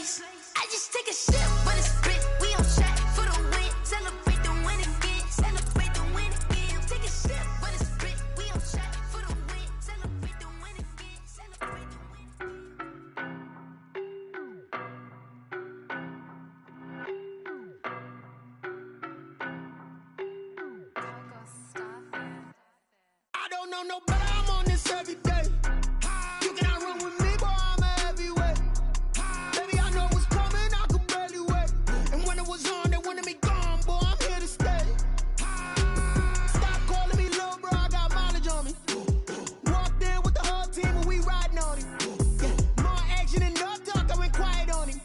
place. I just take a sip, but it's spit. We on track for the win. Celebrate the win again. Celebrate the win again. Take a sip, but it's spit. We on track for the win. Celebrate the win again. Celebrate the win again. I don't know no better. I'm on this every day. You cannot run with me, boy. I'm a heavyweight. Baby, I know what's coming. I could barely wait. And when it was on, they wanted me gone, boy. I'm here to stay. Stop calling me little bro. I got mileage on me. Walked in with the whole team and we riding on him. Yeah. More action and no talk. I went quiet on him.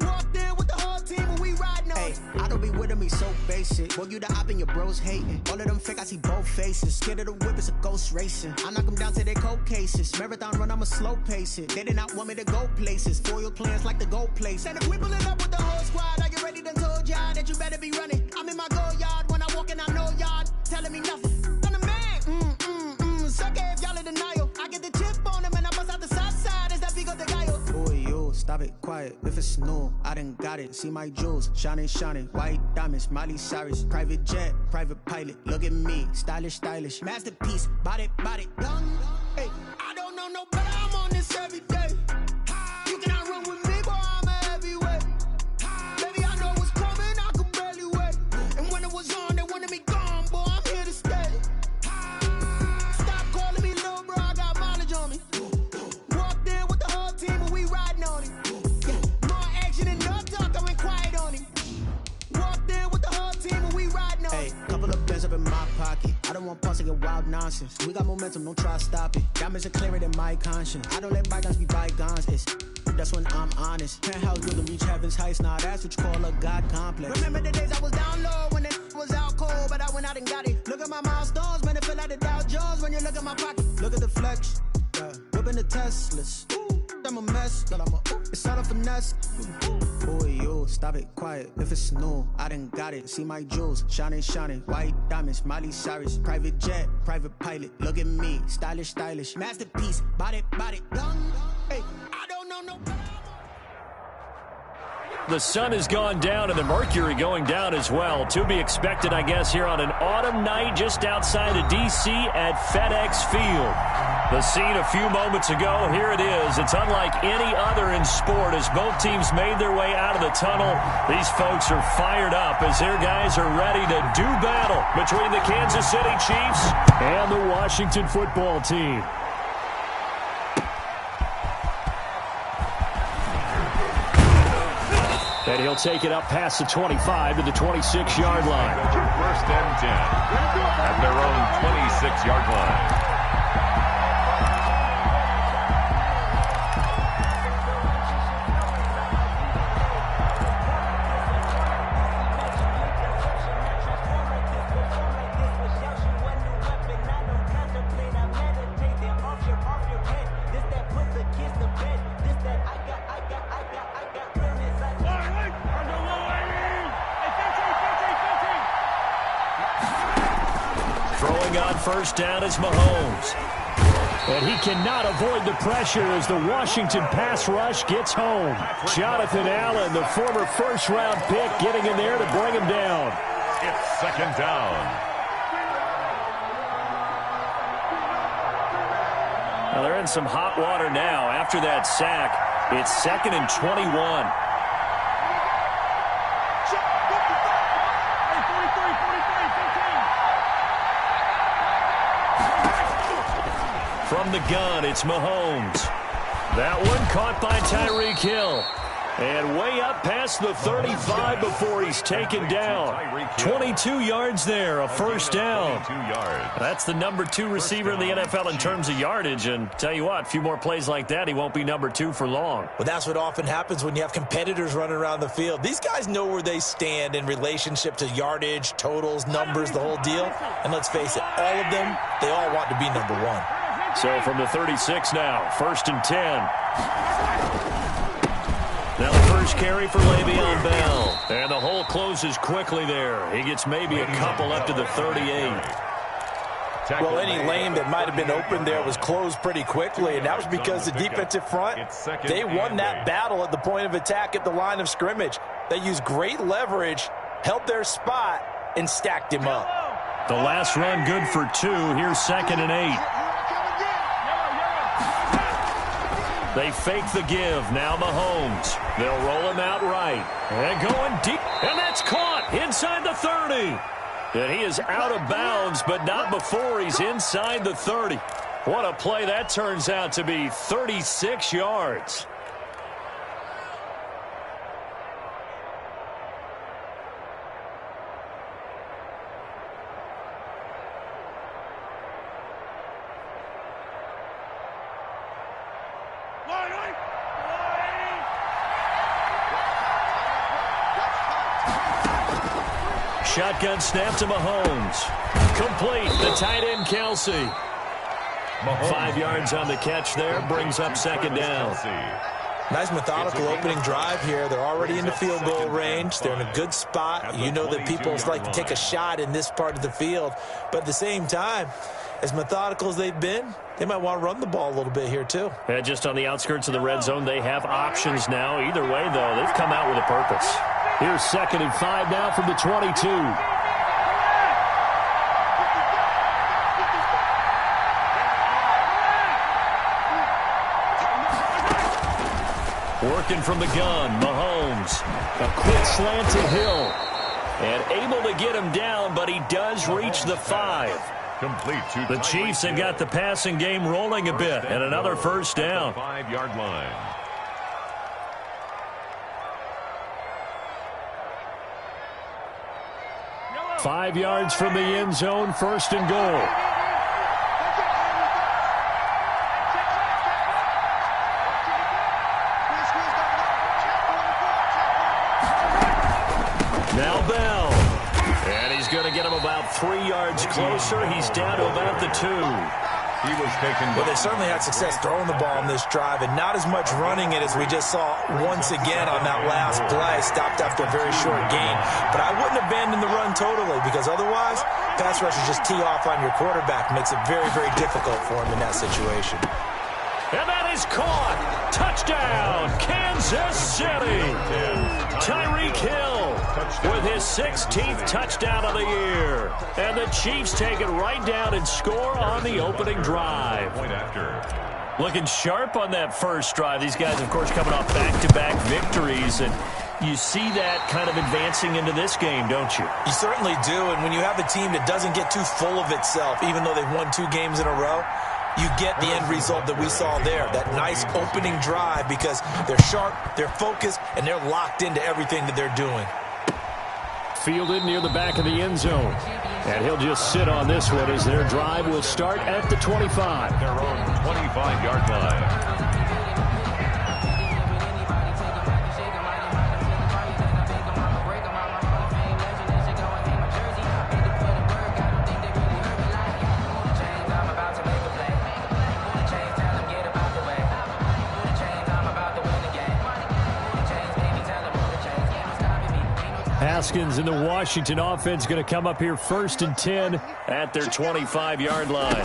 Walked in with the whole team and we riding on him. I don't be with me so basic. Boy, you the op and your bros hating. All of them fake, I see both faces. Scared of the whip, it's a ghost racing. I knock them down to their cold cases. Marathon run, I'ma slow pace it. They did not want me to go places. Foil plans like the go place. And if we pulling up with the whole squad, are you ready? Done told y'all that you better be running. I'm in my go yard. When I walk in, I know y'all telling me nothing. I'm the man. Suck it if y'all in denial. I get the chip on them and I bust out the south side. Is that Pico de Gallo? Boy, you stop it, quiet. If it's new, I done got it. See my jewels, shining, shining. White diamonds, Miley Cyrus. Private jet, private pilot. Look at me, stylish, stylish. Masterpiece, body, done. Hey, I don't know no better. I'm on this every day. You cannot run with me, boy. I'm a heavyweight. Baby, I know what's coming. I could barely wait. And when it was on, they wanted me gone, boy. I'm here to stay. Stop calling me little bro. I got mileage on me. Walked in with the whole team and we riding on him. Yeah. More action and no talk. I went quiet on him. Walked in with the whole team and we riding on him. Hey, couple of bands up in my pocket. I don't want pause to get wild nonsense. We got momentum, don't try to stop it. Diamonds are clearer than my conscience. I don't let bygones be bygones. That's when I'm honest. Penthouse building, reach heaven's heights. Now that's what you call a God complex. Remember the days I was down low when it was out cold, but I went out and got it. Look at my milestones, man, it feel like the Dow Jones when you look at my pocket. Look at the flex, whipping the Teslas. I'm a mess, but it's all a finesse. Boy, you stop it, quiet. If it's new, I done got it. See my jewels, shining, shining. White diamonds, Miley Cyrus. Private jet, private pilot. Look at me, stylish, stylish. Masterpiece, body, done. Hey, I don't know no better. The sun has gone down and the mercury going down as well. To be expected, I guess, here on an autumn night just outside of D.C. at FedEx Field. The scene a few moments ago, here it is. It's unlike any other in sport as both teams made their way out of the tunnel. These folks are fired up as their guys are ready to do battle between the Kansas City Chiefs and the Washington football team. And he'll take it up past the 25 to the 26-yard line. First and 10 at their own 26-yard line. First down is Mahomes. And he cannot avoid the pressure as the Washington pass rush gets home. Jonathan Allen, the former first-round pick, getting in there to bring him down. It's second down. Well, they're in some hot water now. After that sack, it's 2nd and 21. From the gun, it's Mahomes. That one caught by Tyreek Hill. And way up past the 35 before he's taken down. 22 yards there, a first down. That's the number 2 receiver in the NFL in terms of yardage. And tell you what, a few more plays like that, he won't be number 2 for long. Well, that's what often happens when you have competitors running around the field. These guys know where they stand in relationship to yardage, totals, numbers, the whole deal. And let's face it, all of them, they all want to be number 1. So from the 36 now, 1st and 10. Now the first carry for Le'Veon Bell. And the hole closes quickly there. He gets maybe a couple up to the 38. Well, any lane that might have been open there was closed pretty quickly, and that was because the defensive front, they won that battle at the point of attack at the line of scrimmage. They used great leverage, held their spot, and stacked him up. The last run good for 2. Here's 2nd and 8. They fake the give. Now Mahomes. They'll roll him out right. And going deep. And that's caught inside the 30. And he is out of bounds, but not before he's inside the 30. What a play that turns out to be. 36 yards. Shotgun snap to Mahomes. Complete. The tight end, Kelsey. 5 yards on the catch there. Brings up 2nd down. Nice methodical opening drive here. They're already in the field goal range. They're in a good spot. You know that people like to take a shot in this part of the field. But at the same time, as methodical as they've been, they might want to run the ball a little bit here too. And just on the outskirts of the red zone, they have options now. Either way, though, they've come out with a purpose. Here's 2nd and 5 now from the 22. Working from the gun, Mahomes. A quick slant to Hill. And able to get him down, but he does reach the 5. Complete to the Chiefs have got the passing game rolling a bit, and another first down. 5-yard line. Five yards from the end zone, 1st and goal. Now Bell. And he's going to get him about 3 yards closer. He's down to about the 2. He was taken. Well, they certainly had success throwing the ball on this drive, and not as much running it as we just saw once again on that last play. Stopped after a very short gain. But I wouldn't abandon the run totally, because otherwise, pass rushers just tee off on your quarterback. Makes it very, very difficult for him in that situation. And that is caught. Touchdown, Kansas City. Tyreek Hill with his 16th touchdown of the year. And the Chiefs take it right down and score on the opening drive. Looking sharp on that first drive. These guys, of course, coming off back-to-back victories. And you see that kind of advancing into this game, don't you? You certainly do. And when you have a team that doesn't get too full of itself, even though they've won 2 games in a row, you get the end result that we saw there, that nice opening drive, because they're sharp, they're focused, and they're locked into everything that they're doing. Fielded near the back of the end zone. And he'll just sit on this one as their drive will start at the 25. Their own 25-yard line. Haskins in the Washington offense going to come up here 1st and 10 at their 25-yard line.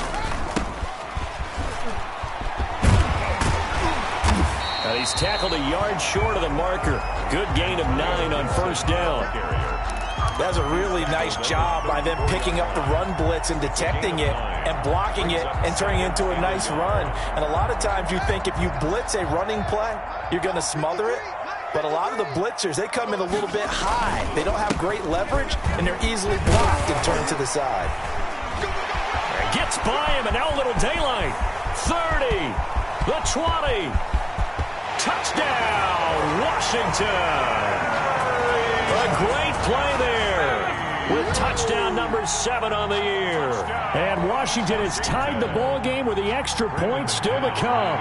And he's tackled a yard short of the marker. Good gain of 9 on 1st down. That's a really nice job by them picking up the run blitz and detecting it and blocking it and turning it into a nice run. And a lot of times you think if you blitz a running play, you're going to smother it. But a lot of the blitzers, they come in a little bit high. They don't have great leverage, and they're easily blocked and turned to the side. Gets by him, and now a little daylight. 30, the 20. Touchdown, Washington. A great play there with touchdown number 7 on the year. And Washington has tied the ball game with the extra point still to come.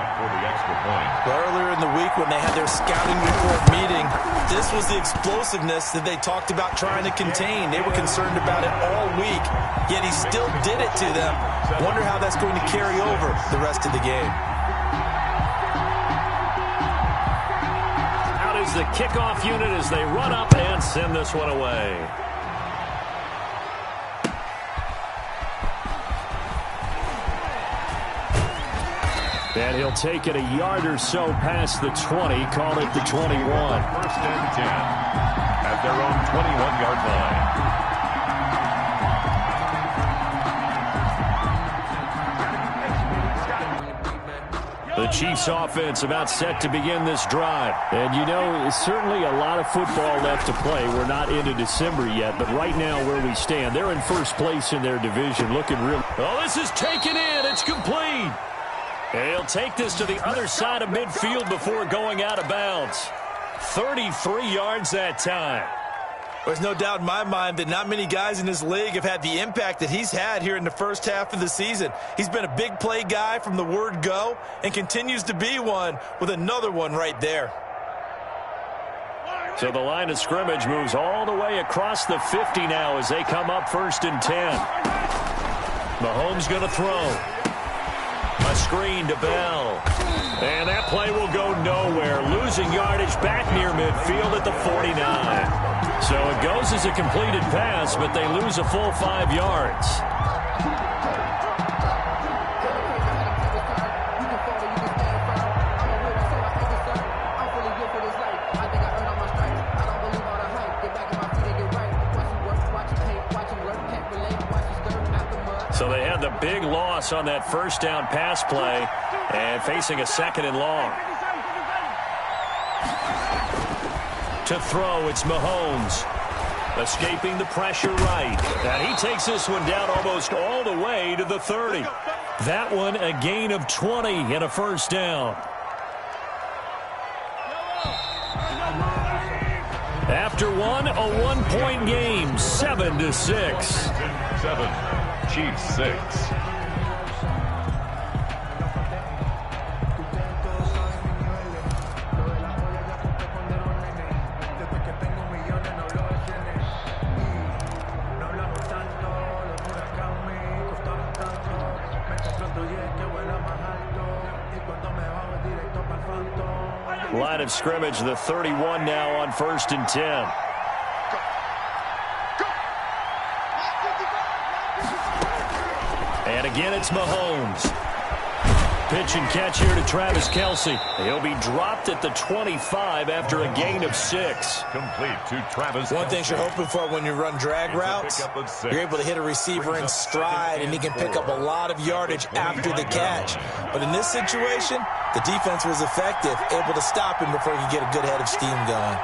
Well, earlier in the week when they had their scouting report meeting, this was the explosiveness that they talked about trying to contain. They were concerned about it all week, yet he still did it to them. Wonder how that's going to carry over the rest of the game. Out is the kickoff unit as they run up and send this one away. And he'll take it a yard or so past the 20, call it the 21. First and 10 at their own 21-yard line. The Chiefs offense about set to begin this drive. And you know, certainly a lot of football left to play. We're not into December yet, but right now where we stand, they're in first place in their division, looking real. Oh, this is taken in. It's complete. And he'll take this to the other side of midfield before going out of bounds. 33 yards that time. There's no doubt in my mind that not many guys in this league have had the impact that he's had here in the first half of the season. He's been a big play guy from the word go and continues to be one with another one right there. So the line of scrimmage moves all the way across the 50 now as they come up first and 10. Mahomes going to throw. A screen to Bell. And that play will go nowhere. Losing yardage back near midfield at the 49. So it goes as a completed pass, but they lose a full 5 yards. So they had the big loss on that first down pass play and facing a second and long. To throw, it's Mahomes. Escaping the pressure right. And he takes this one down almost all the way to the 30. That one a gain of 20 and a first down. After one, a one-point game, 7-6. 7, Chiefs 6. Line of scrimmage, the 31 now on first and 10. And again, it's Mahomes. Pitch and catch here to Travis Kelce. He'll be dropped at the 25 after a gain of 6. Complete to Travis One thing you're hoping for when you run drag routes, you're able to hit a receiver in stride, and he can pick up a lot of yardage after the catch. But in this situation, the defense was effective, able to stop him before he could get a good head of steam going.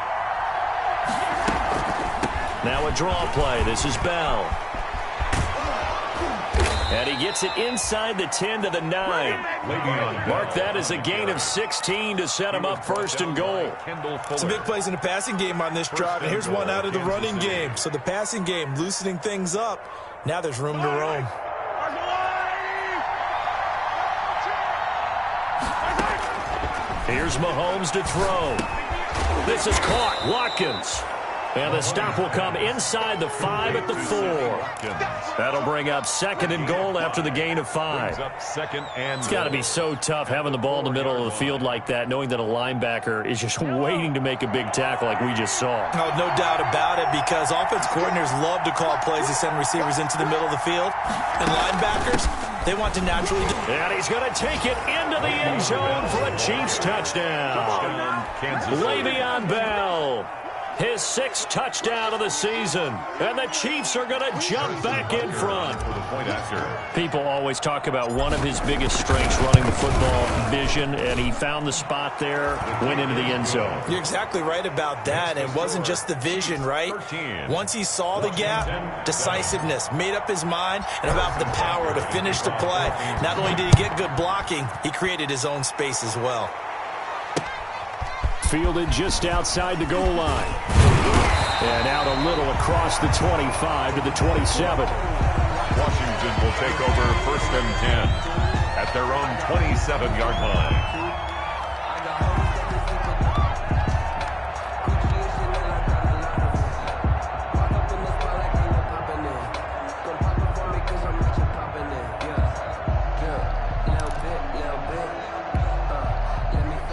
Now a draw play. This is Bell. And he gets it inside the 10 to the 9. Mark that as a gain of 16 to set him up first and goal. Some big plays in the passing game on this drive, and here's one out of the running game. So the passing game loosening things up. Now there's room to roam. Here's Mahomes to throw. This is caught. Watkins. And the stop will come inside the 5 at the 4. That'll bring up second and goal after the gain of 5. It's got to be so tough having the ball in the middle of the field like that, knowing that a linebacker is just waiting to make a big tackle like we just saw. Oh, no doubt about it, because offense coordinators love to call plays to send receivers into the middle of the field. And linebackers, they want to naturally do. And he's going to take it into the end zone for a Chiefs touchdown. Le'Veon Bell. His 6th touchdown of the season. And the Chiefs are going to jump back in front. People always talk about one of his biggest strengths, running the football, vision, and he found the spot there, went into the end zone. You're exactly right about that. It wasn't just the vision, right? Once he saw the gap, decisiveness, made up his mind, and about the power to finish the play. Not only did he get good blocking, he created his own space as well. Fielded just outside the goal line. And out a little across the 25 to the 27. Washington will take over first and 10 at their own 27-yard line.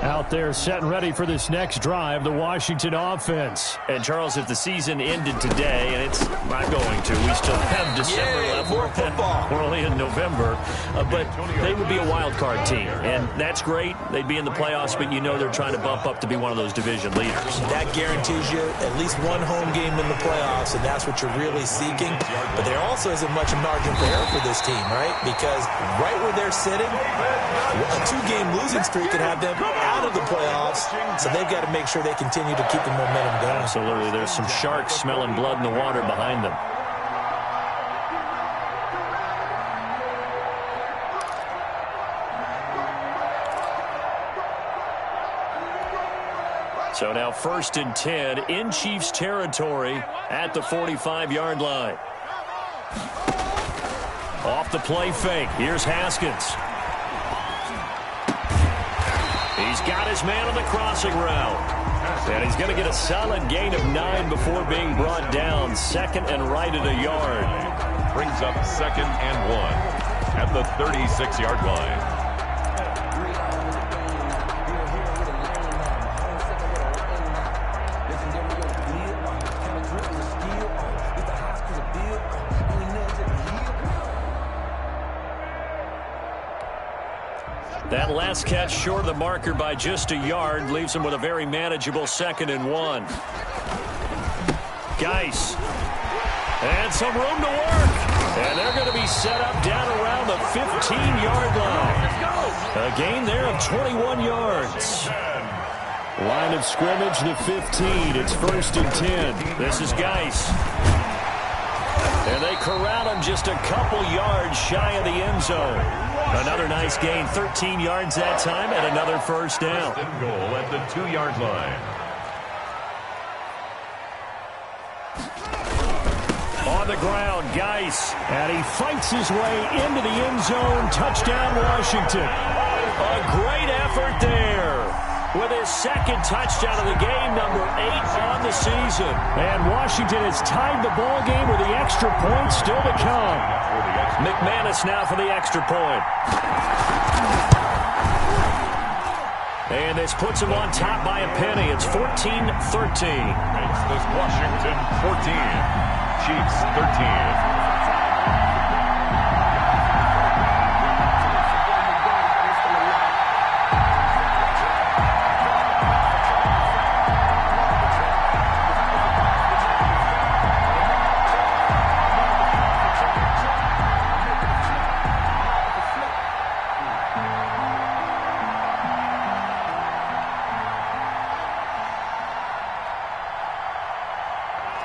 Out they're set and ready for this next drive, the Washington offense. And, Charles, if the season ended today, and it's not going to, we still have December left. More football. We're only in November. But they would be a wild card team, and that's great. They'd be in the playoffs, but you know they're trying to bump up to be one of those division leaders. That guarantees you at least one home game in the playoffs, and that's what you're really seeking. But there also isn't much margin for error for this team, right? Because right where they're sitting, a two-game losing streak could have them out of the playoffs, so they've got to make sure they continue to keep the momentum going. Absolutely. There's some sharks smelling blood in the water behind them. So now 1st and 10 in Chiefs territory at the 45-yard line. Off the play fake. Here's Haskins. He's got his man on the crossing route. And he's going to get a solid gain of 9 before being brought down. 2nd and right at a yard. Brings up 2nd and 1 at the 36-yard line. That last catch short of the marker by just a yard leaves him with a very manageable 2nd and 1. Geis. And some room to work. And they're going to be set up down around the 15-yard line. A gain there of 21 yards. Line of scrimmage, the 15. It's 1st and 10. This is Geis. And they corral him just a couple yards shy of the end zone. Another nice gain, 13 yards that time, and another first down. First and goal at the 2-yard line. On the ground, Geis, and he fights his way into the end zone. Touchdown, Washington. A great effort there with his 2nd touchdown of the game, number 8 on the season. And Washington has tied the ball game with the extra point still to come. McManus now for the extra point. And this puts him on top by a penny. It's 14-13. Makes this Washington 14, Chiefs 13.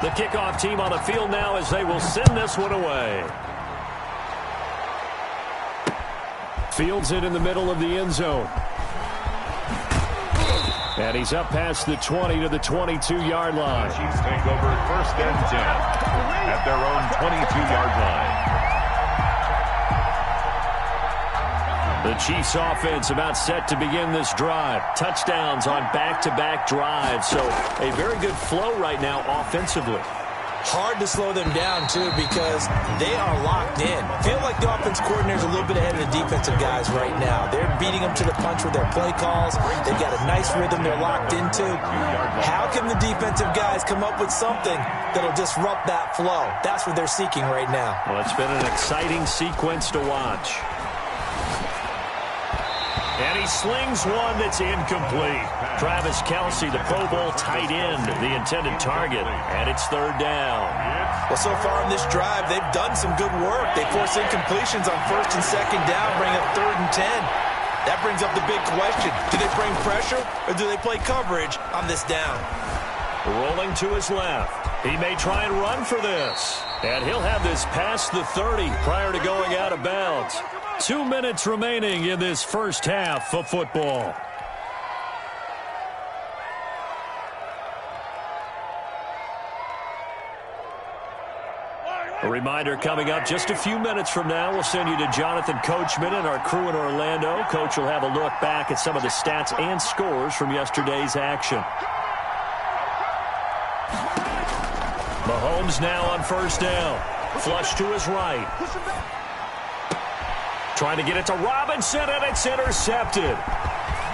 The kickoff team on the field now as they will send this one away. Fields it in the middle of the end zone. And he's up past the 20 to the 22-yard line. Chiefs take over 1st and 10 at their own 22-yard line. The Chiefs offense about set to begin this drive. Touchdowns on back-to-back drives. So a very good flow right now offensively. Hard to slow them down, too, because they are locked in. Feel like the offense coordinator's a little bit ahead of the defensive guys right now. They're beating them to the punch with their play calls. They've got a nice rhythm they're locked into. How can the defensive guys come up with something that'll disrupt that flow? That's what they're seeking right now. Well, it's been an exciting sequence to watch. And he slings one that's incomplete. Travis Kelce, the Pro Bowl tight end, the intended target. And it's 3rd down. Well, so far in this drive, they've done some good work. They force incompletions on 1st and 2nd down, bring up 3rd and 10. That brings up the big question. Do they bring pressure or do they play coverage on this down? Rolling to his left. He may try and run for this. And he'll have this past the 30 prior to going out of bounds. 2 minutes remaining in this first half of football. A reminder coming up just a few minutes from now. We'll send you to Jonathan Coachman and our crew in Orlando. Coach will have a look back at some of the stats and scores from yesterday's action. Mahomes now on 1st down. Flush to his right. Trying to get it to Robinson, and it's intercepted.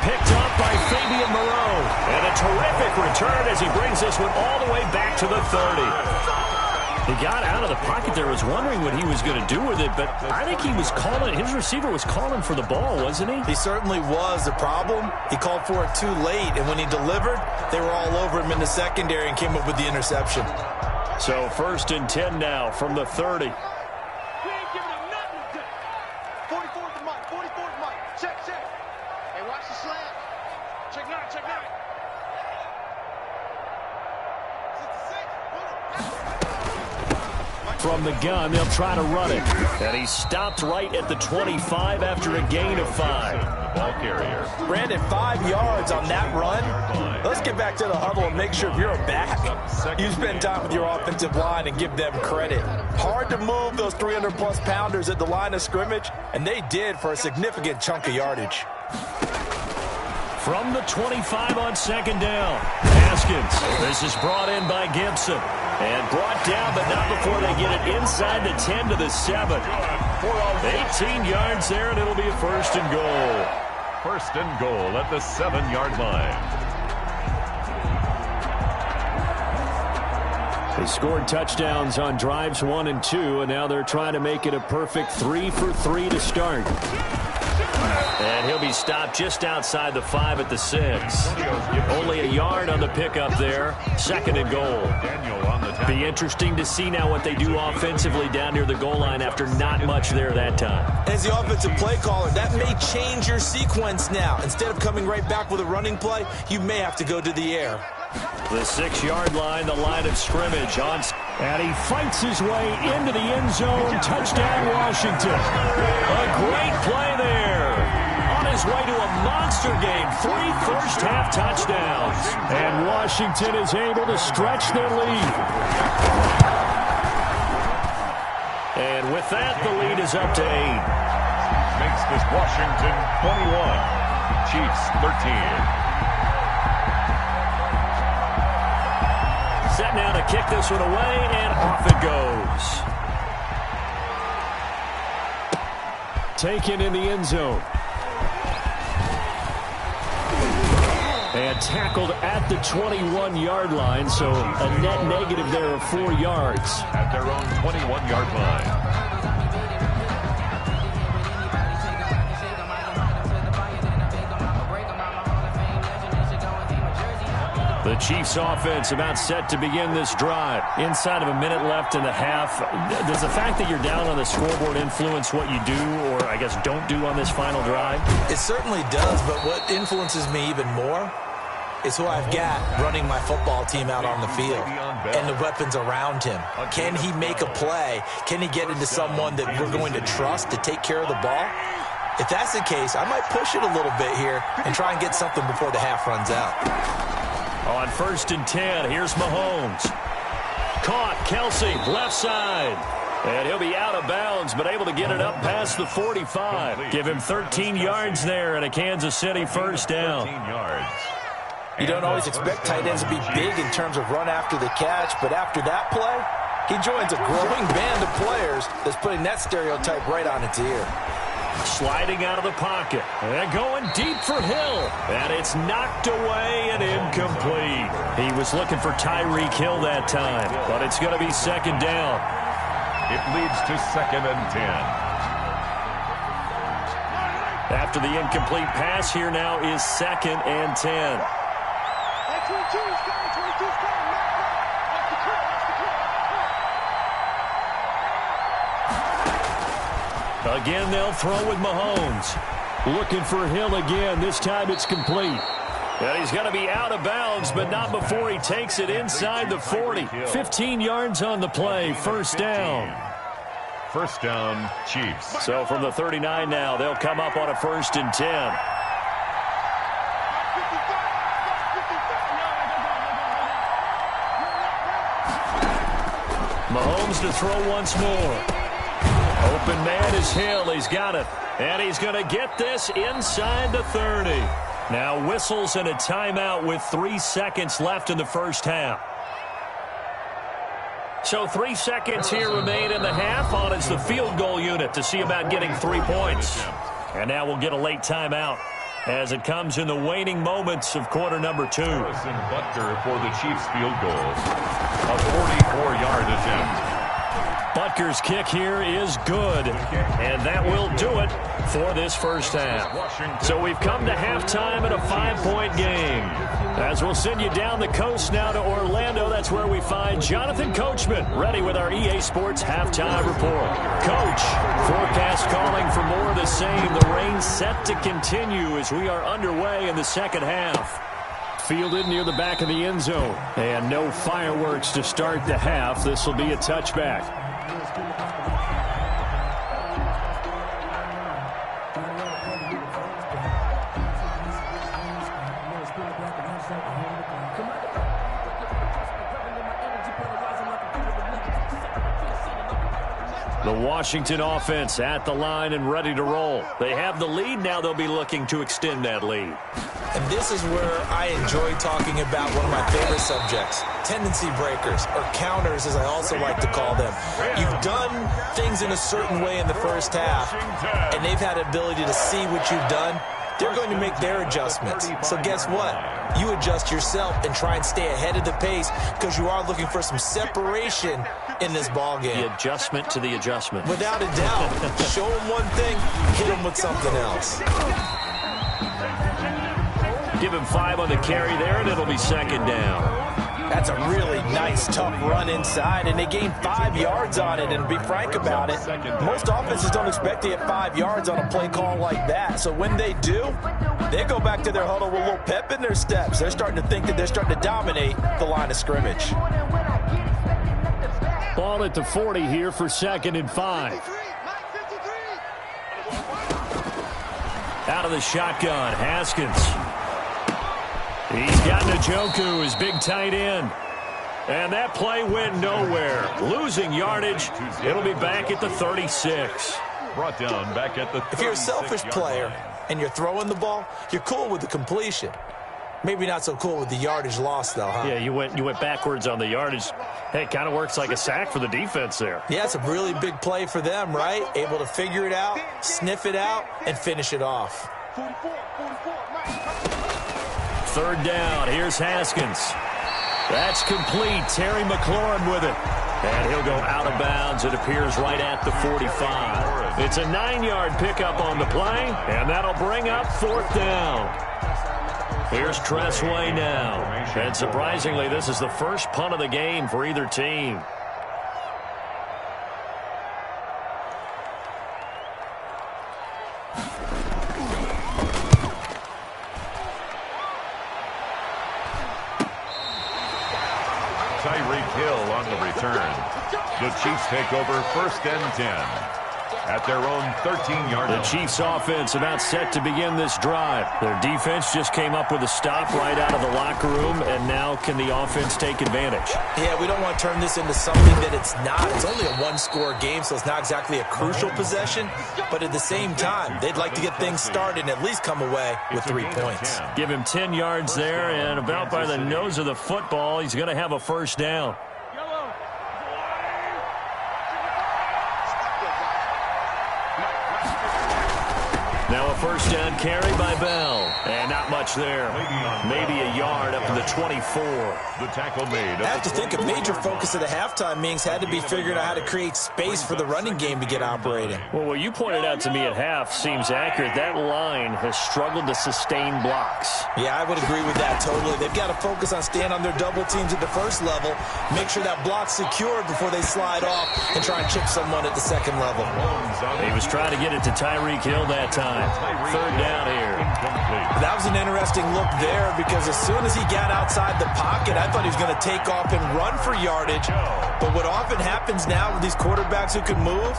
picked up by Fabian Moreau. And a terrific return as he brings this one all the way back to the 30. He got out of the pocket there, was wondering what he was going to do with it, but I think he was calling, his receiver was calling for the ball, wasn't he? He certainly was. The problem, he called for it too late, and when he delivered, they were all over him in the secondary and came up with the interception. So 1st and 10 now from the 30. We ain't giving him nothing to do. 44's the mic, 44's the mic. Check. Hey, watch the slant. Check 9. From the gun, they'll try to run it. And he stopped right at the 25 after a gain of 5. Ball carrier. Brandon, 5 yards on that run. Let's get back to the huddle and make sure if you're a back, you spend time with your offensive line and give them credit. Hard to move those 300-plus pounders at the line of scrimmage, and they did for a significant chunk of yardage. From the 25 on 2nd down, Haskins. This is brought in by Gibson. And brought down, but not before they get it inside the 10 to the 7. 18 yards there, and it'll be a 1st and goal. 1st and goal at the 7-yard line. They scored touchdowns on drives 1 and 2, and now they're trying to make it a perfect 3 for 3 to start. And he'll be stopped just outside the 5 at the 6. Only a yard on the pickup there. 2nd and goal. Be interesting to see now what they do offensively down near the goal line after not much there that time. As the offensive play caller, that may change your sequence now. Instead of coming right back with a running play, you may have to go to the air. The 6-yard line, the line of scrimmage. And he fights his way into the end zone. Touchdown, Washington. A great play there. On his way to a monster game. 3 first-half touchdowns. And Washington is able to stretch their lead. And with that, the lead is up to 8. Makes this Washington 21. Chiefs 13. Set now to kick this one away, and off it goes. Taken in the end zone. And tackled at the 21-yard line, so a net negative there of 4 yards. At their own 21-yard line. The Chiefs offense about set to begin this drive. Inside of a minute left in the half. Does the fact that you're down on the scoreboard influence what you do, or I guess don't do on this final drive? It certainly does, but what influences me even more is who I've got running my football team out on the field and the weapons around him. Can he make a play? Can he get into someone that we're going to trust to take care of the ball? If that's the case, I might push it a little bit here and try and get something before the half runs out. On 1st and 10, here's Mahomes. Caught, Kelsey, left side. And he'll be out of bounds, but able to get it up past the 45. Give him 13 yards there and a Kansas City first down. 13 yards. You don't always expect tight ends to be big in terms of run after the catch, but after that play, he joins a growing band of players that's putting that stereotype right on its ear. Sliding out of the pocket. And going deep for Hill. And it's knocked away and incomplete. He was looking for Tyreek Hill that time, but it's going to be 2nd down. It leads to 2nd and 10. After the incomplete pass, here now is 2nd and 10. Again, they'll throw with Mahomes. Looking for Hill again. This time it's complete. And he's going to be out of bounds, but not before he takes it inside the 40. 15 yards on the play. First down. First down, Chiefs. So from the 39 now, they'll come up on a 1st and 10. Mahomes to throw once more. Open man is Hill. He's got it. And he's going to get this inside the 30. Now whistles and a timeout with 3 seconds left in the first half. So 3 seconds here remain in the half. On is the field goal unit to see about getting 3 points. And now we'll get a late timeout. as it comes in the waning moments of quarter number 2. Harrison Butker for the Chiefs field goal. A 44-yard attempt. Butker's kick here is good, and that will do it for this first half. So we've come to halftime in a 5-point game. As we'll send you down the coast now to Orlando, that's where we find Jonathan Coachman, ready with our EA Sports halftime report. Coach, forecast calling for more of the same. The rain set to continue as we are underway in the second half. Fielded near the back of the end zone, and no fireworks to start the half. This will be a touchback. The Washington offense at the line and ready to roll. They have the lead. Now they'll be looking to extend that lead. And this is where I enjoy talking about one of my favorite subjects, tendency breakers, or counters as I also like to call them. You've done things in a certain way in the first half, and they've had the ability to see what you've done. They're going to make their adjustments. So guess what? You adjust yourself and try and stay ahead of the pace because you are looking for some separation in this ball game. The adjustment to the adjustment. Without a doubt. Show them one thing, hit them with something else. Give him 5 on the carry there, and it'll be second down. That's a really nice, tough run inside, and they gained 5 yards on it. And to be frank about it, most offenses don't expect to get 5 yards on a play call like that. So when they do, they go back to their huddle with a little pep in their steps. They're starting to think that they're starting to dominate the line of scrimmage. Ball at the 40 here for 2nd and 5. Out of the shotgun, Haskins. He's got Njoku, his big tight end. And that play went nowhere. Losing yardage. It'll be back at the 36. Brought down back at the 36. If you're a selfish player and you're throwing the ball, you're cool with the completion. Maybe not so cool with the yardage loss, though, huh? Yeah, you went backwards on the yardage. Hey, it kind of works like a sack for the defense there. Yeah, it's a really big play for them, right? Able to figure it out, sniff it out, and finish it off. 3rd down. Here's Haskins. That's complete. Terry McLaurin with it. And he'll go out of bounds. It appears right at the 45. It's a 9-yard pickup on the play, and that'll bring up 4th down. Here's Tressway now. And surprisingly, this is the first punt of the game for either team. Tyreek Hill on the return. The Chiefs take over 1st and 10 at their own 13-yard line. The Chiefs offense about set to begin this drive. Their defense just came up with a stop right out of the locker room, and now can the offense take advantage? Yeah, we don't want to turn this into something that it's not. It's only a 1-score game, so it's not exactly a crucial possession. But at the same time, they'd like to get things started and at least come away with 3 points. Give him 10 yards there, and about by the nose of the football, he's going to have a 1st down. Now a 1st down carry by Bell. And not much there. Maybe a yard up to the 24. The tackle made. I have to think a major focus of the halftime meetings had to be figuring out how to create space for the running game to get operating. Well, what you pointed out to me at half seems accurate. That line has struggled to sustain blocks. Yeah, I would agree with that totally. They've got to focus on staying on their double teams at the first level, make sure that block's secured before they slide off and try and chip someone at the second level. He was trying to get it to Tyreek Hill that time. 3rd down here. That was an interesting look there because as soon as he got outside the pocket, I thought he was going to take off and run for yardage. But what often happens now with these quarterbacks who can move,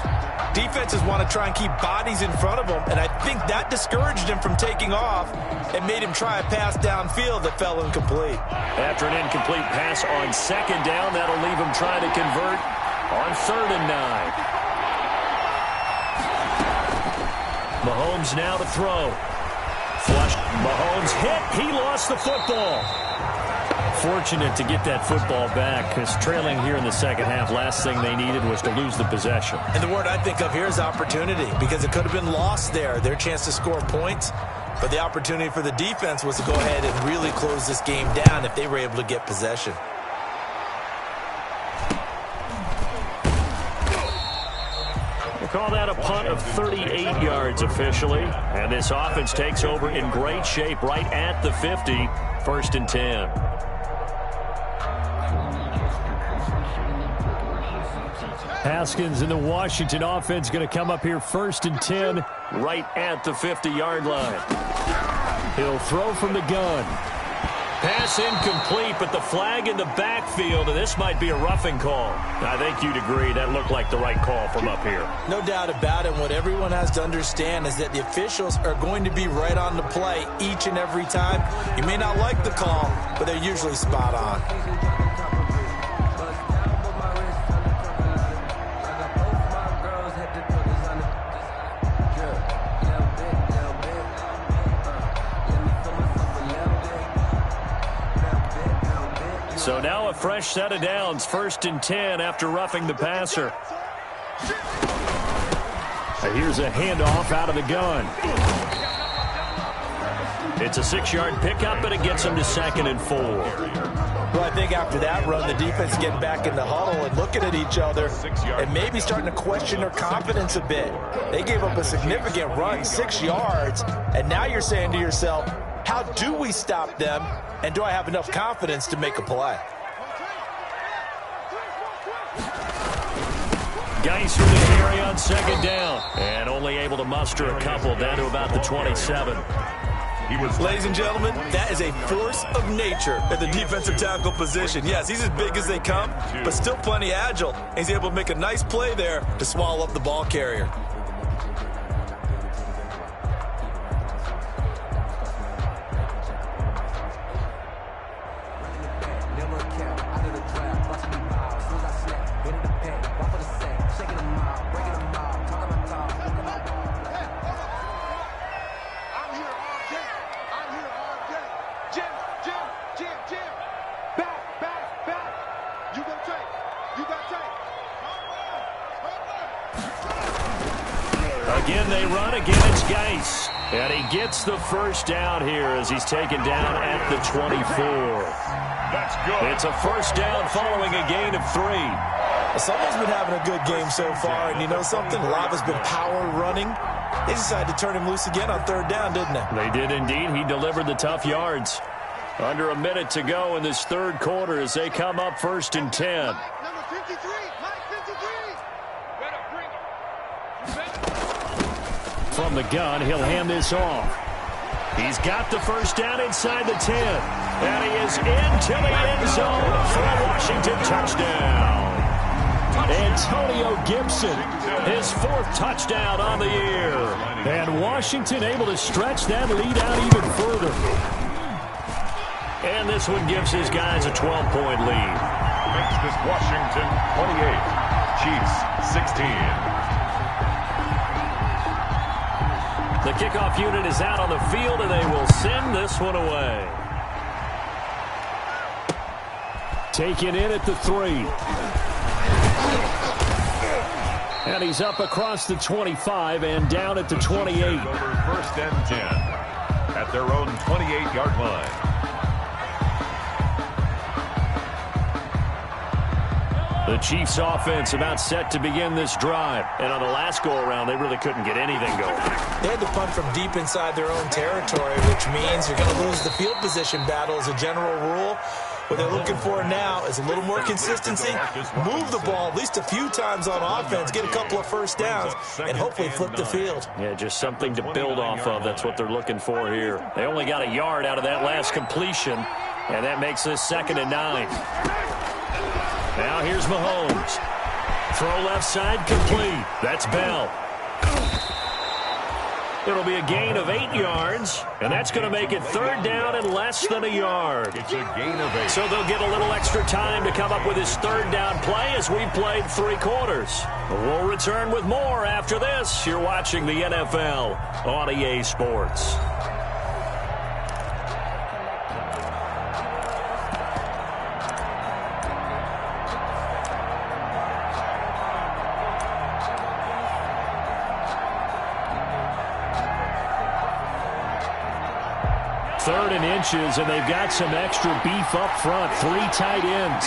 defenses want to try and keep bodies in front of them, and I think that discouraged him from taking off and made him try a pass downfield that fell incomplete. After an incomplete pass on 2nd down, that'll leave him trying to convert on 3rd and 9. Mahomes now to throw. Flush. Mahomes hit. He lost the football. Fortunate to get that football back because trailing here in the second half, last thing they needed was to lose the possession. And the word I think of here is opportunity because it could have been lost there. Their chance to score points. But the opportunity for the defense was to go ahead and really close this game down if they were able to get possession. We'll call that a punt of 38 yards officially. And this offense takes over in great shape right at the 50, 1st and 10. Haskins and the Washington offense going to come up here 1st and 10 right at the 50-yard line. He'll throw from the gun. Pass incomplete, but the flag in the backfield, and this might be a roughing call. I think you'd agree that looked like the right call from up here. No doubt about it. What everyone has to understand is that the officials are going to be right on the play each and every time. You may not like the call, but they're usually spot on. So now a fresh set of downs, 1st and 10 after roughing the passer. Here's a handoff out of the gun. It's a 6-yard pickup, and it gets him to 2nd and 4. Well, I think after that run, the defense getting back in the huddle and looking at each other and maybe starting to question their confidence a bit. They gave up a significant run, 6 yards, and now you're saying to yourself, how do we stop them, and do I have enough confidence to make a play? Geis with the carry on 2nd down, and only able to muster a couple down to about the 27. Ladies and gentlemen, that is a force of nature at the defensive tackle position. Yes, he's as big as they come, but still plenty agile. He's able to make a nice play there to swallow up the ball carrier. Again, they run. Again, it's Geis. And he gets the first down here as he's taken down at the 24. That's good. It's a first down following a gain of 3. Someone's been having a good game so far, and you know something? A lot has been power running. They decided to turn him loose again on 3rd down, didn't they? They did indeed. He delivered the tough yards. Under a minute to go in this 3rd quarter as they come up 1st and 10. Number 53, Mike 53. Better bring him. From the gun, he'll hand this off. He's got the first down inside the 10. And he is into the end zone for a Washington touchdown. Antonio Gibson, his 4th touchdown on the year. And Washington able to stretch that lead out even further. And this one gives his guys a 12-point lead. Makes this Washington 28, Chiefs 16. The kickoff unit is out on the field, and they will send this one away. Taken in at the 3. And he's up across the 25 and down at the 28. Over 1st and 10 at their own 28-yard line. The Chiefs offense about set to begin this drive. And on the last go-around, they really couldn't get anything going. They had to punt from deep inside their own territory, which means you're going to lose the field position battle as a general rule. What they're looking for now is a little more consistency, move the ball at least a few times on offense, get a couple of first downs, and hopefully flip the field. Yeah, just something to build off of. That's what they're looking for here. They only got a yard out of that last completion, and that makes this 2nd and 9. Now here's Mahomes. Throw left side complete. That's Bell. It'll be a gain of 8 yards, and that's going to make it 3rd down and less than a yard. It's a gain of 8. So they'll get a little extra time to come up with his 3rd down play as we played 3 quarters. We'll return with more after this. You're watching the NFL on EA Sports. 3rd and inches, and they've got some extra beef up front. 3 tight ends.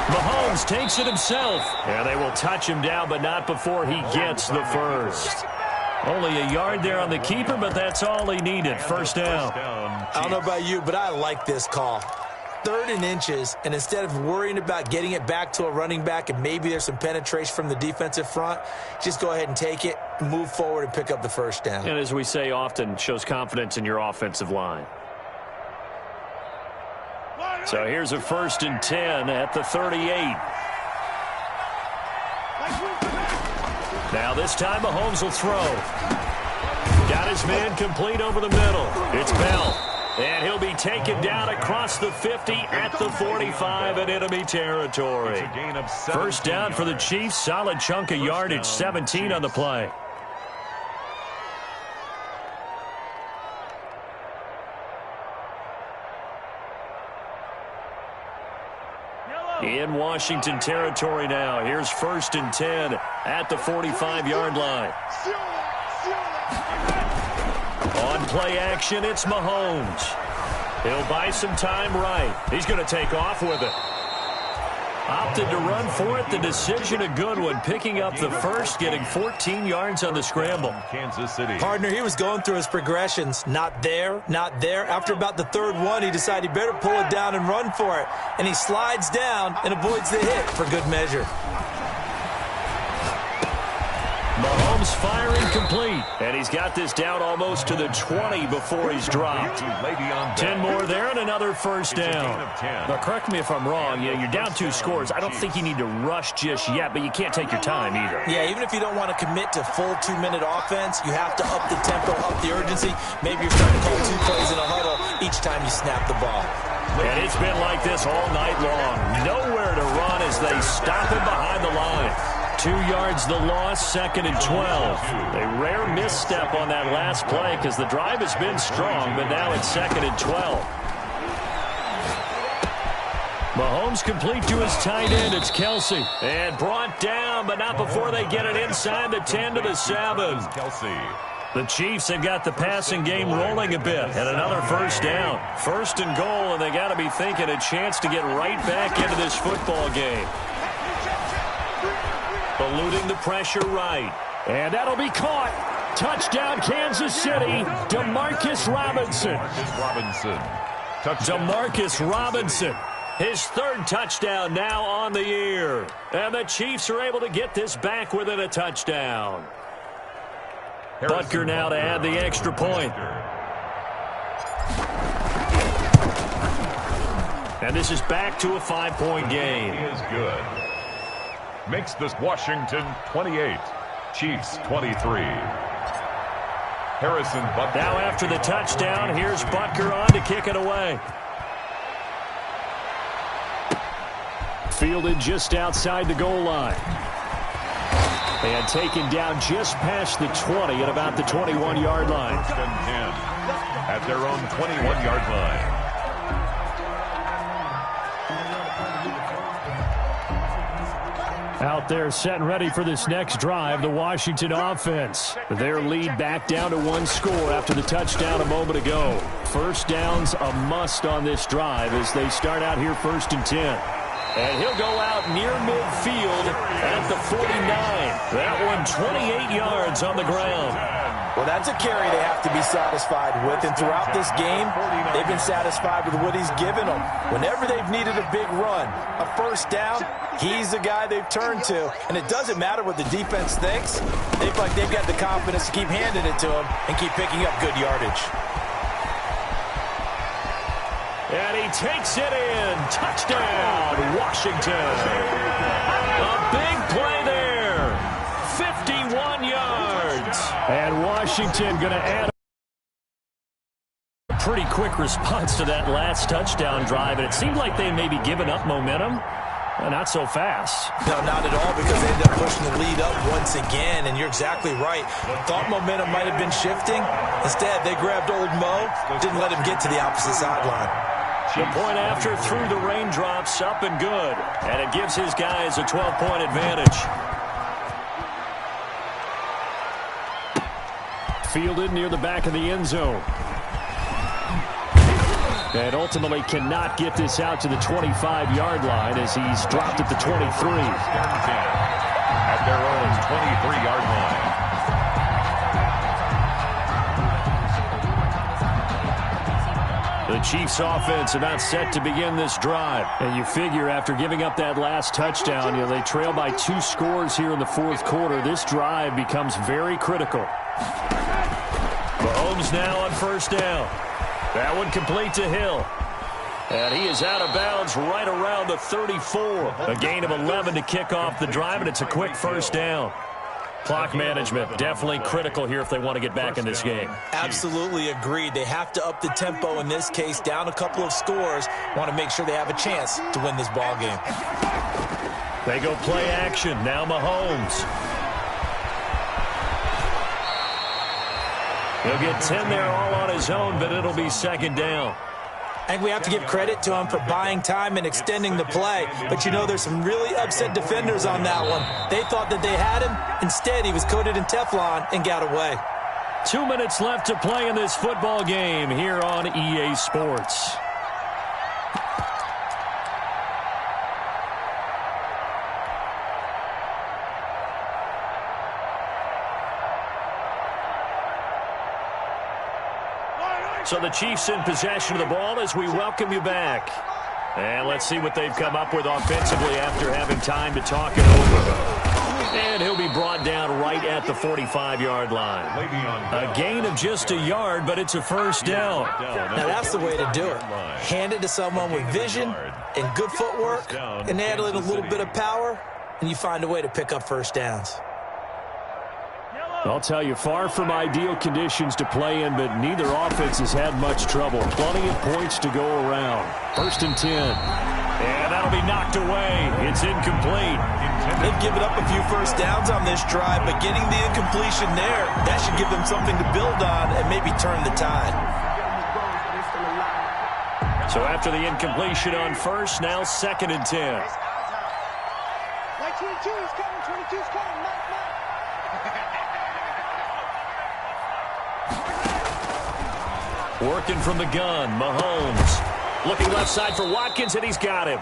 Mahomes takes it himself. And they will touch him down, but not before he gets the first. Only a yard there on the keeper, but that's all he needed. First down. I don't know about you, but I like this call. 3rd and inches, and instead of worrying about getting it back to a running back and maybe there's some penetration from the defensive front, just go ahead and take it, move forward, and pick up the first down. And as we say often, shows confidence in your offensive line. So here's a 1st and 10 at the 38. Now this time Mahomes will throw. Got his man complete over the middle. It's Bell. And he'll be taken down across the 50 at the 45 in enemy territory. First down for the Chiefs. Solid chunk of yardage, 17 on the play. In Washington territory now. Here's 1st and 10 at the 45-yard line. On play action, it's Mahomes. He'll buy some time right. He's going to take off with it. Opted to run for it. The decision a good one. Picking up the first, getting 14 yards on the scramble. Kansas City. Partner, he was going through his progressions. Not there, not there. After about the 3rd one, he decided he better pull it down and run for it. And he slides down and avoids the hit for good measure. Mahomes firing complete. And he's got this down almost to the 20 before he's dropped. 10 more there and another first down. Now, correct me if I'm wrong. Yeah, you're down 2 scores. I don't think you need to rush just yet, but you can't take your time either. Yeah, even if you don't want to commit to full 2-minute offense, you have to up the tempo, up the urgency. Maybe you're starting to call 2 plays in a huddle each time you snap the ball. And it's been like this all night long. Nowhere to run as they stop him behind the line. 2 yards the loss, 2nd and 12. A rare misstep on that last play because the drive has been strong, but now it's 2nd and 12. Mahomes complete to his tight end. It's Kelsey. And brought down, but not before they get it inside the 10 to the 7. The Chiefs have got the passing game rolling a bit. And another first down. 1st and goal, and they got to be thinking a chance to get right back into this football game. Eluding the pressure right. And that'll be caught. Touchdown, Kansas City. Demarcus Robinson. Demarcus Robinson. His 3rd touchdown now on the year. And the Chiefs are able to get this back within a touchdown. Butker now to add the extra point. And this is back to a 5-point game. He is good. Makes this Washington 28, Chiefs 23. Harrison Butker. Now after the touchdown, here's Butker on to kick it away. Fielded just outside the goal line. And taken down just past the 20 at about the 21-yard line. 1st and 10 at their own 21-yard line. Out there set and ready for this next drive, the Washington offense. Their lead back down to 1 score after the touchdown a moment ago. First down's a must on this drive as they start out here 1st and 10. And he'll go out near midfield at the 49. That one 28 yards on the ground. Well, that's a carry they have to be satisfied with. And throughout this game, they've been satisfied with what he's given them. Whenever they've needed a big run, a first down, he's the guy they've turned to. And it doesn't matter what the defense thinks. They feel like they've got the confidence to keep handing it to him and keep picking up good yardage. And he takes it in. Touchdown, Washington. A big play there. 51 yards. And Washington going to add a pretty quick response to that last touchdown drive. And it seemed like they may be giving up momentum. Not so fast. No, not at all, because they ended up pushing the lead up once again, and you're exactly right. Thought momentum might have been shifting. Instead, they grabbed old Mo, didn't let him get to the opposite sideline. The point after through the raindrops, up and good. And it gives his guys a 12-point advantage. Fielded near the back of the end zone. And ultimately cannot get this out to the 25-yard line as he's dropped at the 23. At their own 23-yard line. The Chiefs offense about set to begin this drive. And you figure after giving up that last touchdown, they trail by 2 scores here in the fourth quarter. This drive becomes very critical. Mahomes now on first down. That one complete to Hill. And he is out of bounds right around the 34. A gain of 11 to kick off the drive, and it's a quick first down. Clock management definitely critical here if they want to get back in this game. Absolutely agreed. They have to up the tempo in this case, down a couple of scores. Want to make sure they have a chance to win this ball game. They go play action. Now Mahomes. He'll get 10 there all on his own, but it'll be second down. I think we have to give credit to him for buying time and extending the play. But, there's some really upset defenders on that one. They thought that they had him. Instead, he was coated in Teflon and got away. 2 minutes left to play in this football game here on EA Sports. So the Chiefs in possession of the ball as we welcome you back. And let's see what they've come up with offensively after having time to talk it over. And he'll be brought down right at the 45-yard line. A gain of just a yard, but it's a first down. Now that's the way to do it. Hand it to someone with vision and good footwork, and add a little bit of power, and you find a way to pick up first downs. I'll tell you, far from ideal conditions to play in, but neither offense has had much trouble. Plenty of points to go around. First and 10. And that'll be knocked away. It's incomplete. They've given up a few first downs on this drive, but getting the incompletion there, that should give them something to build on and maybe turn the tide. So after the incompletion on first, now second and 10. 22 is coming, 22 is coming, Working from the gun, Mahomes. Looking left side for Watkins, and he's got him.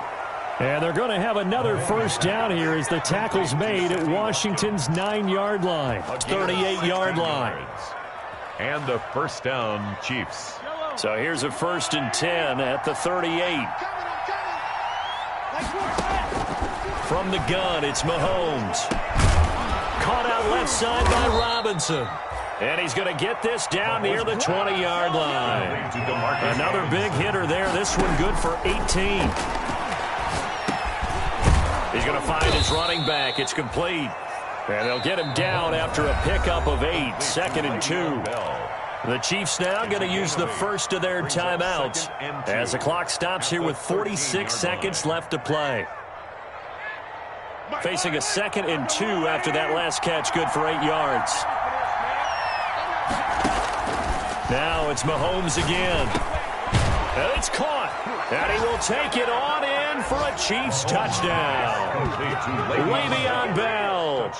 And they're going to have another first down here as the tackle's made at Washington's 9-yard line, 38-yard line. And the first down, Chiefs. So here's a first and 10 at the 38. From the gun, it's Mahomes. Caught out left side by Robinson. And he's going to get this down near the 20-yard line. Another big hitter there. This one good for 18. He's going to find his running back. It's complete. And they'll get him down after a pickup of 8. Second and 2. The Chiefs now going to use the first of their timeouts as the clock stops here with 46 seconds left to play. Facing a second and 2 after that last catch, good for 8 yards. Now it's Mahomes again. And it's caught. And he will take it on in for a Chiefs touchdown. Way beyond Bell.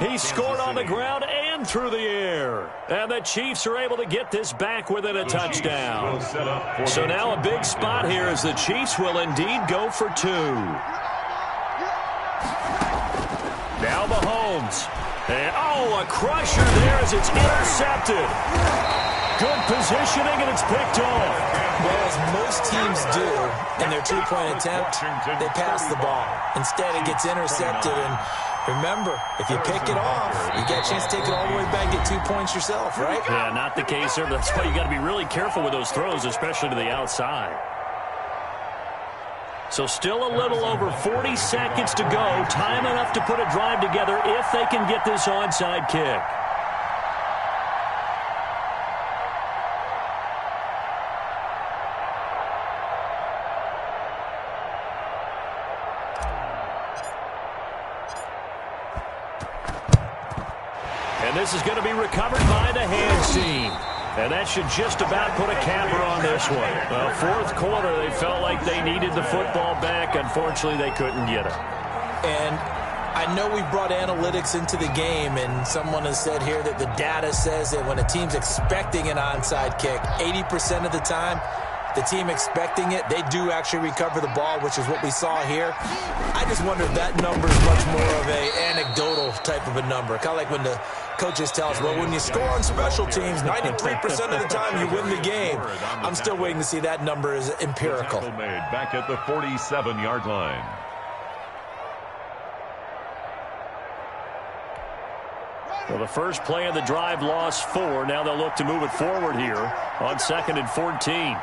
He scored on the ground and through the air. And the Chiefs are able to get this back within a touchdown. So now a big spot here as the Chiefs will indeed go for 2. Now Mahomes. And, a crusher there as it's intercepted. Good positioning, and it's picked off. Well, as most teams do in their two-point attempt, they pass the ball. Instead, it gets intercepted, and remember, if you pick it off, you get a chance to take it all the way back and get 2 points yourself, right? Yeah, not the case there. That's why you got to be really careful with those throws, especially to the outside. So still a little over 40 seconds to go. Time enough to put a drive together if they can get this onside kick. And this is going to be recovered by the hands team. And that should just about put a capper on this one. Well, fourth quarter, they felt like they needed the football back. Unfortunately, they couldn't get it. And I know we brought analytics into the game, and someone has said here that the data says that when a team's expecting an onside kick, 80% of the time, the team expecting it, they do actually recover the ball, which is what we saw here. I just wonder if that number is much more of a anecdotal type of a number. Kind of like when the coaches tell us, well, when you score on special teams, 93% of the time you win the game. I'm still waiting to see that number is empirical. Back at the 47-yard line. Well, the first play of the drive lost 4. Now they'll look to move it forward here on 2nd and 14.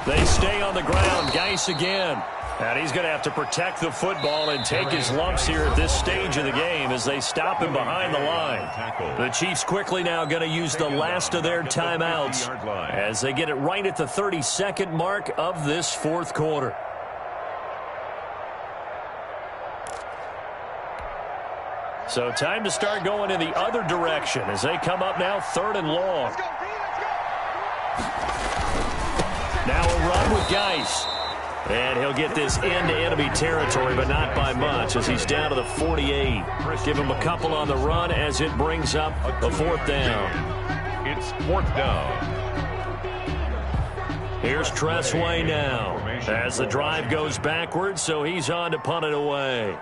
They stay on the ground. Geis again. And he's going to have to protect the football and take his lumps here at this stage of the game as they stop him behind the line. The Chiefs quickly now going to use the last of their timeouts as they get it right at the 32nd mark of this fourth quarter. So time to start going in the other direction as they come up now 3rd and long. Now a run with Geis. And he'll get this into enemy territory, but not by much as he's down to the 48. Give him a couple on the run as it brings up the 4th down. It's 4th down. Here's Tressway now as the drive goes backwards, so he's on to punt it away.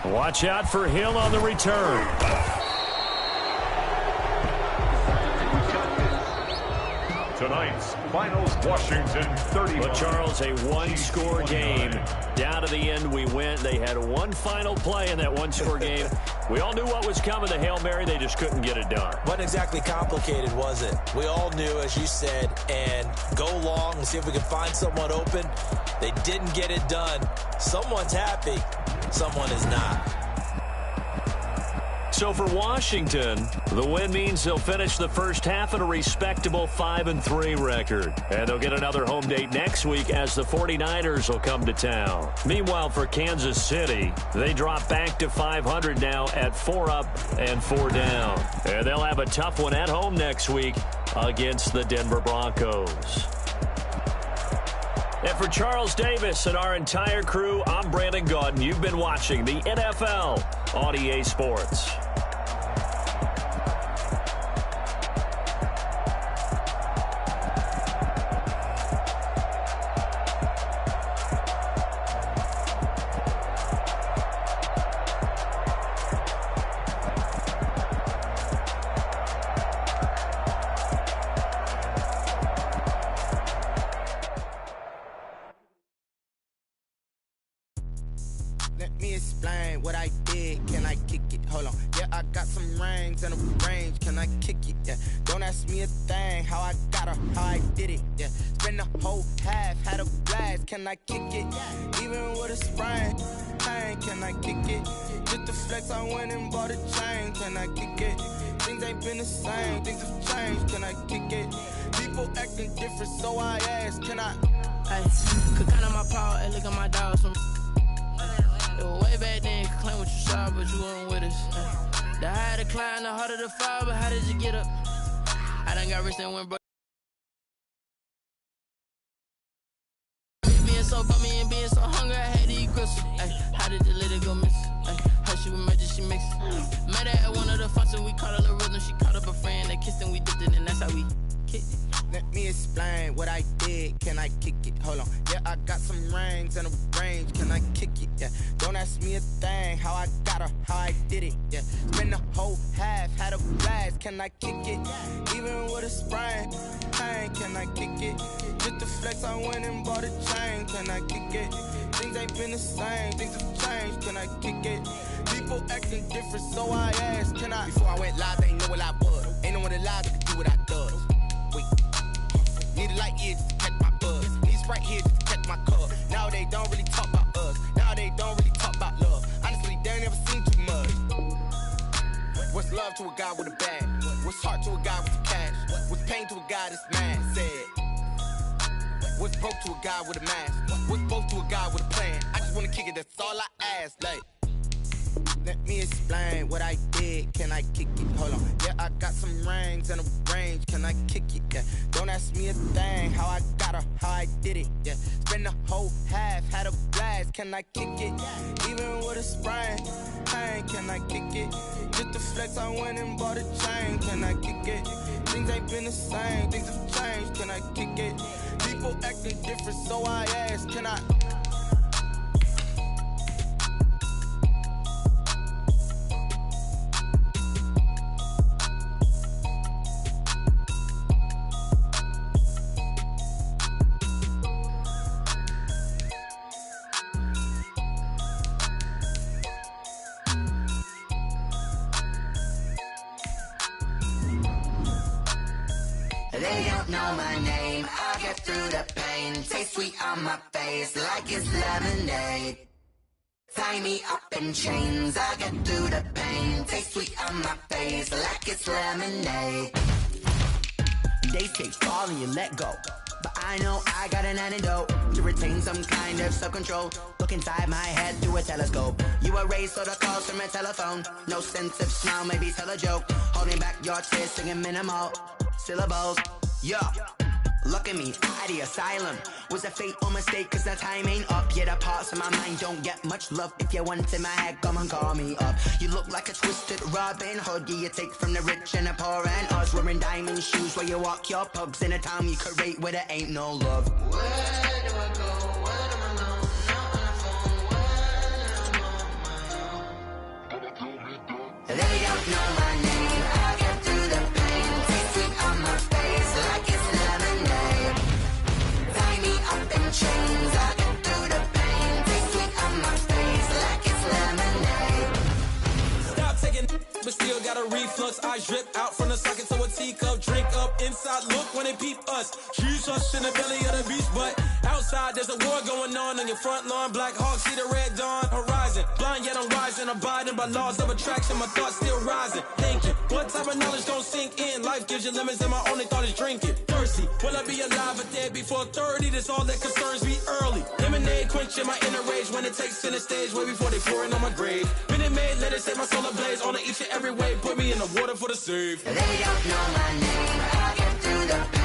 Watch out for Hill on the return. Tonight's finals, Washington 31. But Charles, a one-score game. Down to the end we went. They had one final play in that one-score game. We all knew what was coming. The Hail Mary, they just couldn't get it done. Wasn't exactly complicated, was it? We all knew, as you said, and go long and see if we can find someone open. They didn't get it done. Someone's happy. Someone is not. So for Washington, the win means they'll finish the first half at a respectable 5-3 record. And they'll get another home date next week as the 49ers will come to town. Meanwhile, for Kansas City, they drop back to 500 now at 4 up and 4 down. And they'll have a tough one at home next week against the Denver Broncos. And for Charles Davis and our entire crew, I'm Brandon Gaudin. You've been watching the NFL on EA Sports. Let me explain what I did. Can I kick it? Hold on. Yeah, I got some rings and a range. Can I kick it? Yeah. Don't ask me a thing. How I got her, how I did it. Yeah. Spend the whole half, had a blast. Can I kick it? Even with a sprain. Can I kick it? Just the flex, I went and bought a chain. Can I kick it? Things ain't been the same. Things have changed. Can I kick it? People acting different, so I ask. Can I? Hey, could count on my power and look at my dogs from. Way back then, you could claim what you saw, but you weren't with us. The higher the climb, the harder the fall, but how did you get up? I done got rich and went broke. Being so bummy and being so hungry, I had to eat gristle. How did the lady go miss? How she was magic, she mixed. Met her at one of the functions, we caught her the rhythm. She caught up a friend, they kissed and we dipped it, and that's how we kicked it. Let me explain what I did. Can I kick it? Hold on. Yeah, I got some rings and a range. Can I kick it? Yeah. Don't ask me a thing. How I got her, how I did it. Yeah. Spend the whole half, had a blast. Can I kick it? Even with a sprain. Can I kick it? Just the flex, I went and bought a chain. Can I kick it? Things ain't been the same. Things have changed. Can I kick it? People acting different, so I asked. Can I? Before I went live, they ain't know what I was. Ain't no one alive that could do what I does. Wait. Need a light here just to catch my buzz. Need Sprite here just to catch my cup. Now they don't really talk about us. Now they don't really talk about love. Honestly, they ain't never seen too much. What's love to a guy with a bag? What's heart to a guy with cash? What's pain to a guy that's mad? Said. What's broke to a guy with a mask? What's both to a guy with a plan? I just wanna kick it, that's all I ask. Like, Let me explain what I did. Can I kick it? Hold on. Yeah, I got some rings and a range. Can I kick it? Yeah. Don't ask me a thing. How I got her, how I did it. Yeah. Spend the whole half, had a blast. Can I kick it? Even with a sprain. Pain, can I kick it? Just to flex, I went and bought a chain. Can I kick it? Things ain't been the same. Things have changed. Can I kick it? People acting different, so I ask. Can I? They don't know my name, I get through the pain. Taste sweet on my face like it's lemonade. Tie me up in chains, I get through the pain. Taste sweet on my face like it's lemonade. They say fall and you let go, but I know I got an antidote to retain some kind of self-control. Look inside my head through a telescope. You erase all the calls from a telephone. No sense of smile, maybe tell a joke. Holding back your tears, singing minimal syllables. Yeah, look at me, out of the asylum. Was a fate or mistake, cause the time ain't up. Yeah, the parts of my mind don't get much love. If you want in my head, come and call me up. You look like a twisted Robin Hood. Yeah, you take from the rich and the poor and us. Wearing diamond shoes where you walk your pugs. In a town you create where there ain't no love. Where do I go? Where am I alone? Not on the phone. Where am I on my own? They don't know my name. I get through the pain. Taste sweet on my face like it's lemonade. Tie me up in chains. I get through the pain. Taste sweet on my face like it's lemonade. Stop taking, but still got a reflux. Eyes drip out from the socket to a teacup. Drink up inside, look when they peep us. Choose us in the belly of the beast, but outside there's a war going on your front lawn. Black Hawk see the red dawn horizon. Blind yet I'm rising, abiding by laws of attraction. My thoughts still rising, thinking what type of knowledge gon' sink in? Life gives you limits and my only thought is drinking. Thirsty, will I be alive or dead before 30? That's all that concerns me early. Lemonade quenching my inner rage when it takes center stage way before they pour it on my grave. Minute Maid, let it set my soul ablaze on each and every way. Put me in the water for the save. They don't know my name. I get through the pain.